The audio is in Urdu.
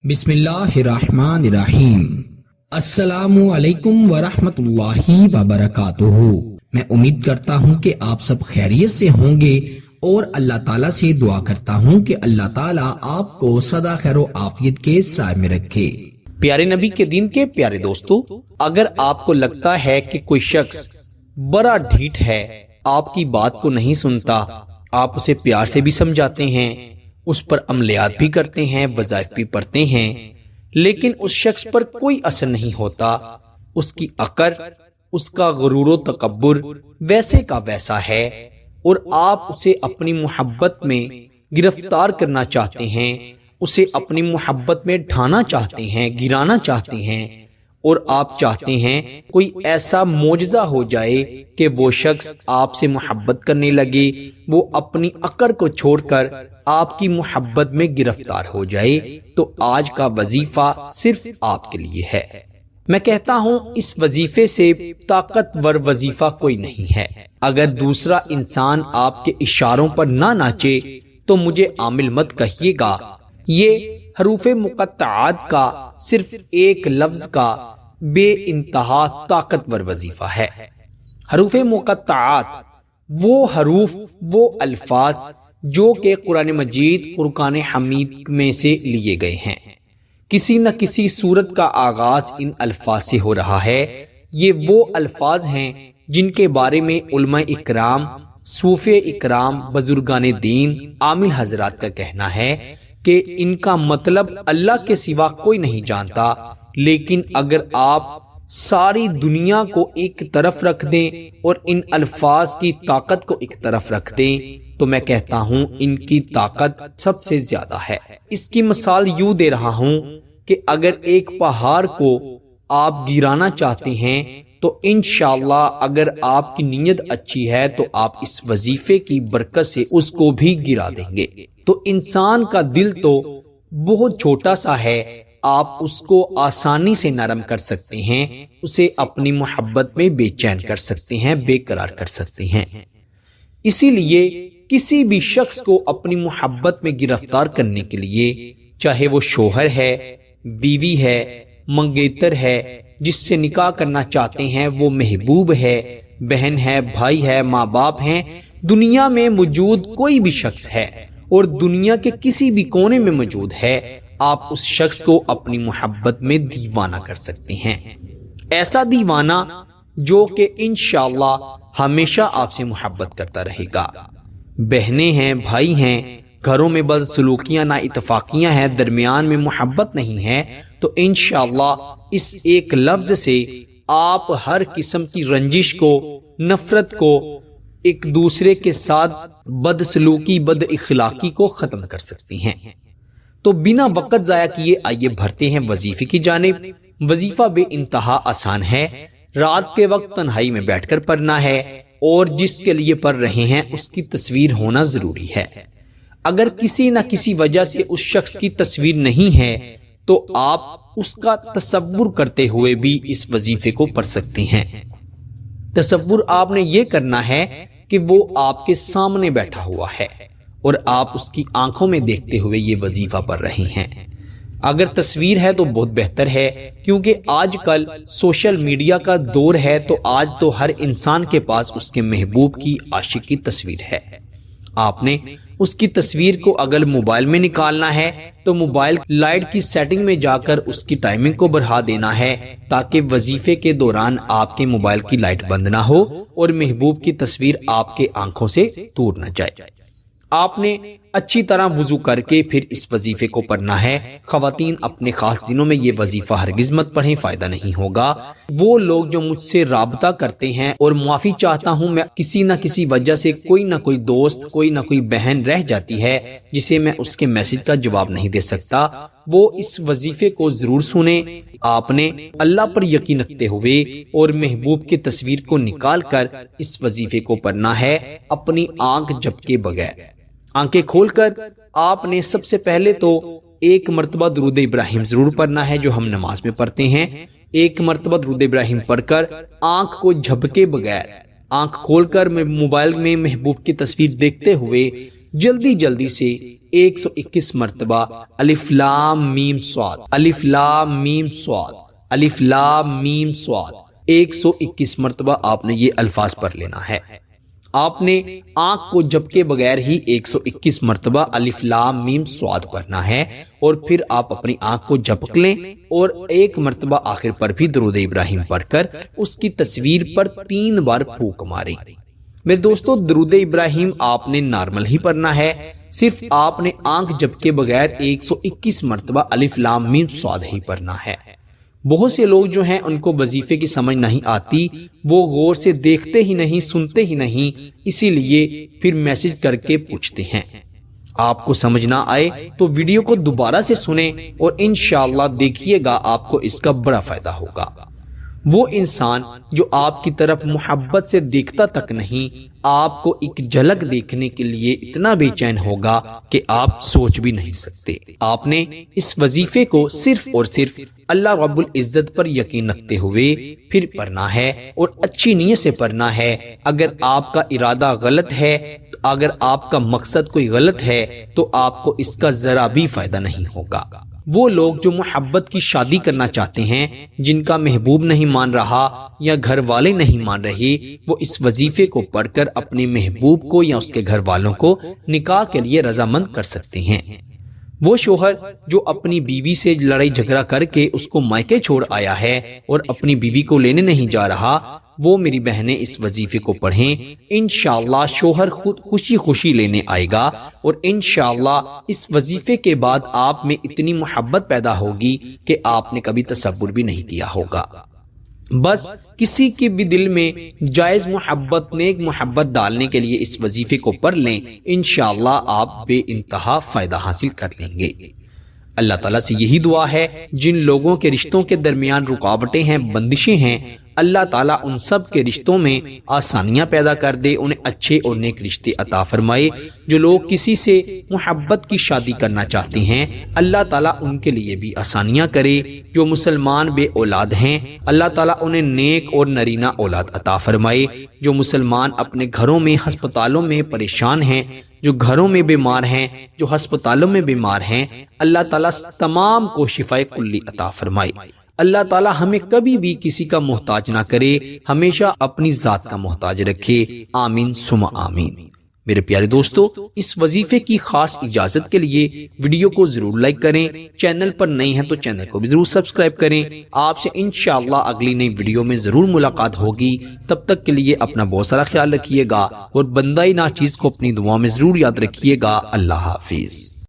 بسم اللہ الرحمن الرحیم۔ السلام علیکم ورحمۃ اللہ وبرکاتہ۔ میں امید کرتا ہوں کہ آپ سب خیریت سے ہوں گے اور اللہ تعالیٰ سے دعا کرتا ہوں کہ اللہ تعالیٰ آپ کو سدا خیر و عافیت کے سائے میں رکھے۔ پیارے نبی کے دین کے پیارے دوستو، اگر آپ کو لگتا ہے کہ کوئی شخص بڑا ڈھیٹ ہے، آپ کی بات کو نہیں سنتا، آپ اسے پیار سے بھی سمجھاتے ہیں، اس پر عملیات بھی کرتے ہیں، وظائف بھی پڑھتے ہیں، لیکن اس شخص پر کوئی اثر نہیں ہوتا، اس کی عقل، اس کا غرور و تکبر ویسے کا ویسا ہے، اور آپ اسے اپنی محبت میں گرفتار کرنا چاہتے ہیں، اسے اپنی محبت میں ڈھانا چاہتے ہیں، گرانا چاہتے ہیں، اور آپ چاہتے ہیں کوئی ایسا معجزہ ہو جائے کہ وہ شخص آپ سے محبت کرنے لگے، وہ اپنی عقل کو چھوڑ کر آپ کی محبت میں گرفتار ہو جائے، تو آج کا وظیفہ صرف آپ کے لیے ہے۔ میں کہتا ہوں اس وظیفے سے طاقتور وظیفہ کوئی نہیں ہے۔ اگر دوسرا انسان آپ کے اشاروں پر نہ ناچے تو مجھے عامل مت کہیے گا۔ یہ حروف مقطعات کا صرف ایک لفظ کا بے انتہا طاقتور وظیفہ ہے۔ حروف مقطعات وہ حروف، وہ الفاظ جو کہ قرآن مجید فرقان حمید میں سے لیے گئے ہیں۔ کسی نہ کسی صورت کا آغاز ان الفاظ سے ہو رہا ہے۔ یہ وہ الفاظ ہیں جن کے بارے میں علماء اکرام، صوفیاء اکرام، بزرگان دین، عامل حضرات کا کہنا ہے کہ ان کا مطلب اللہ کے سوا کوئی نہیں جانتا، لیکن اگر آپ ساری دنیا کو ایک طرف رکھ دیں اور ان الفاظ کی طاقت کو ایک طرف رکھ دیں تو میں کہتا ہوں ان کی طاقت سب سے زیادہ ہے۔ اس کی مثال یوں دے رہا ہوں کہ اگر ایک پہاڑ کو آپ گرانا چاہتے ہیں تو انشاءاللہ اگر آپ کی نیت اچھی ہے تو آپ اس وظیفے کی برکت سے اس کو بھی گرا دیں گے۔ تو انسان کا دل تو بہت چھوٹا سا ہے، آپ اس کو آسانی سے نرم کر سکتے ہیں، اسے اپنی محبت میں بے چین کر سکتے ہیں، بے قرار کر سکتے ہیں۔ اسی لیے کسی بھی شخص کو اپنی محبت میں گرفتار کرنے کے لیے، چاہے وہ شوہر ہے، بیوی ہے، منگیتر ہے، جس سے نکاح کرنا چاہتے ہیں، وہ محبوب ہے، بہن ہے، بھائی ہے، ماں باپ ہیں، دنیا میں موجود کوئی بھی شخص ہے اور دنیا کے کسی بھی کونے میں موجود ہے، آپ اس شخص کو اپنی محبت میں دیوانہ کر سکتے ہیں۔ ایسا دیوانہ جو کہ انشاءاللہ ہمیشہ آپ سے محبت کرتا رہے گا۔ بہنیں ہیں، بھائی ہیں، گھروں میں بدسلوکیاں، نا اتفاقیاں ہیں، درمیان میں محبت نہیں ہے، تو انشاءاللہ اس ایک لفظ سے آپ ہر قسم کی رنجش کو، نفرت کو، ایک دوسرے کے ساتھ بدسلوکی، بد اخلاقی کو ختم کر سکتی ہیں۔ تو بنا وقت ضائع کیے آئیے بڑھتے ہیں وظیفے کی جانب۔ وظیفہ بے انتہا آسان ہے، رات کے وقت تنہائی میں بیٹھ کر پڑھنا ہے، اور جس کے لیے پڑھ رہے ہیں اس کی تصویر ہونا ضروری ہے۔ اگر کسی نہ کسی وجہ سے اس شخص کی تصویر نہیں ہے تو آپ اس کا تصور کرتے ہوئے بھی اس وظیفے کو پڑھ سکتے ہیں۔ تصور آپ نے یہ کرنا ہے کہ وہ آپ کے سامنے بیٹھا ہوا ہے اور آپ اس کی آنکھوں میں دیکھتے ہوئے یہ وظیفہ پڑھ رہے ہیں۔ اگر تصویر ہے تو بہت بہتر ہے، کیونکہ آج کل سوشل میڈیا کا دور ہے، تو آج تو ہر انسان کے پاس اس کے محبوب کی، عاشق کی تصویر ہے۔ آپ نے اس کی تصویر کو اگر موبائل میں نکالنا ہے تو موبائل لائٹ کی سیٹنگ میں جا کر اس کی ٹائمنگ کو بڑھا دینا ہے، تاکہ وظیفے کے دوران آپ کے موبائل کی لائٹ بند نہ ہو اور محبوب کی تصویر آپ کے آنکھوں سے دور نہ جائے۔ آپ نے اچھی طرح وضو کر کے پھر اس وظیفے کو پڑھنا ہے۔ خواتین اپنے خاص دنوں میں یہ وظیفہ ہرگز مت پڑھیں، فائدہ نہیں ہوگا۔ وہ لوگ جو مجھ سے رابطہ کرتے ہیں، اور معافی چاہتا ہوں، میں کسی نہ کسی وجہ سے کوئی نہ کوئی دوست، کوئی نہ کوئی بہن رہ جاتی ہے جسے میں اس کے میسج کا جواب نہیں دے سکتا، وہ اس وظیفے کو ضرور سنیں۔ آپ نے اللہ پر یقین رکھتے ہوئے اور محبوب کی تصویر کو نکال کر اس وظیفے کو پڑھنا ہے، اپنی آنکھ جھپکے بغیر۔ آنکھیں کھول کر آپ نے سب سے پہلے تو ایک مرتبہ درود ابراہیم ضرور پڑھنا ہے، جو ہم نماز میں پڑھتے ہیں۔ ایک مرتبہ درود ابراہیم پڑھ کر آنکھ کو جھپکے بغیر، آنکھ کھول کر موبائل میں محبوب کی تصویر دیکھتے ہوئے جلدی جلدی سے 121 مرتبہ الف لام میم صاد، الف لام میم صاد، الف لام میم صاد 121 مرتبہ آپ نے یہ الفاظ پڑھ لینا ہے۔ آپ نے آنکھ کو جھپکے بغیر ہی 121 مرتبہ الف لام میم صاد پڑھنا ہے، اور پھر آپ اپنی آنکھ کو جھپک لیں اور ایک مرتبہ آخر پر بھی درود ابراہیم پڑھ کر اس کی تصویر پر 3 بار پھونک ماریں۔ میرے دوستو، درود ابراہیم آپ نے نارمل ہی پڑھنا ہے، صرف آپ نے آنکھ جھپکے بغیر 121 مرتبہ الف لام میم صاد ہی پڑھنا ہے۔ بہت سے لوگ جو ہیں ان کو وظیفے کی سمجھ نہیں آتی، وہ غور سے دیکھتے ہی نہیں، سنتے ہی نہیں، اسی لیے پھر میسج کر کے پوچھتے ہیں۔ آپ کو سمجھ نہ آئے تو ویڈیو کو دوبارہ سے سنیں اور انشاءاللہ دیکھیے گا آپ کو اس کا بڑا فائدہ ہوگا۔ وہ انسان جو آپ کی طرف محبت سے دیکھتا تک نہیں، آپ کو ایک جھلک دیکھنے کے لیے اتنا بے چین ہوگا کہ آپ سوچ بھی نہیں سکتے۔ آپ نے اس وظیفے کو صرف اور صرف اللہ رب العزت پر یقین رکھتے ہوئے پھر پڑھنا ہے، اور اچھی نیت سے پڑھنا ہے۔ اگر آپ کا ارادہ غلط ہے، اگر آپ کا مقصد کوئی غلط ہے، تو آپ کو اس کا ذرا بھی فائدہ نہیں ہوگا۔ وہ لوگ جو محبت کی شادی کرنا چاہتے ہیں، جن کا محبوب نہیں مان رہا یا گھر والے نہیں مان رہے، وہ اس وظیفے کو پڑھ کر اپنے محبوب کو یا اس کے گھر والوں کو نکاح کے لیے رضامند کر سکتے ہیں۔ وہ شوہر جو اپنی بیوی سے لڑائی جھگڑا کر کے اس کو مائکے چھوڑ آیا ہے اور اپنی بیوی کو لینے نہیں جا رہا، وہ میری بہنیں اس وظیفے کو پڑھیں، انشاءاللہ شوہر خود خوشی خوشی لینے آئے گا، اور انشاءاللہ اس وظیفے کے بعد آپ میں اتنی محبت پیدا ہوگی کہ آپ نے کبھی تصور بھی نہیں کیا ہوگا۔ بس کسی کے بھی دل میں جائز محبت، نیک محبت ڈالنے کے لیے اس وظیفے کو پڑھ لیں، انشاءاللہ آپ بے انتہا فائدہ حاصل کر لیں گے۔ اللہ تعالیٰ سے یہی دعا ہے، جن لوگوں کے رشتوں کے درمیان رکاوٹیں ہیں، بندشیں ہیں، اللہ تعالیٰ ان سب کے رشتوں میں آسانیاں پیدا کر دے، انہیں اچھے اور نیک رشتے عطا فرمائے۔ جو لوگ کسی سے محبت کی شادی کرنا چاہتے ہیں، اللہ تعالیٰ ان کے لیے بھی آسانیاں کرے۔ جو مسلمان بے اولاد ہیں، اللہ تعالیٰ انہیں نیک اور نرینہ اولاد عطا فرمائے۔ جو مسلمان اپنے گھروں میں، ہسپتالوں میں پریشان ہیں، جو گھروں میں بیمار ہیں، جو ہسپتالوں میں بیمار ہیں، اللہ تعالیٰ تمام کو شفائے کلی عطا فرمائے۔ اللہ تعالیٰ ہمیں کبھی بھی کسی کا محتاج نہ کرے، ہمیشہ اپنی ذات کا محتاج رکھے، آمین ثم آمین۔ میرے پیارے دوستو، اس وظیفے کی خاص اجازت کے لیے ویڈیو کو ضرور لائک کریں، چینل پر نئے ہیں تو چینل کو بھی ضرور سبسکرائب کریں۔ آپ سے انشاءاللہ اگلی نئی ویڈیو میں ضرور ملاقات ہوگی۔ تب تک کے لیے اپنا بہت سارا خیال رکھیے گا، اور بندہ ناچیز کو اپنی دعا میں ضرور یاد رکھیے گا۔ اللہ حافظ۔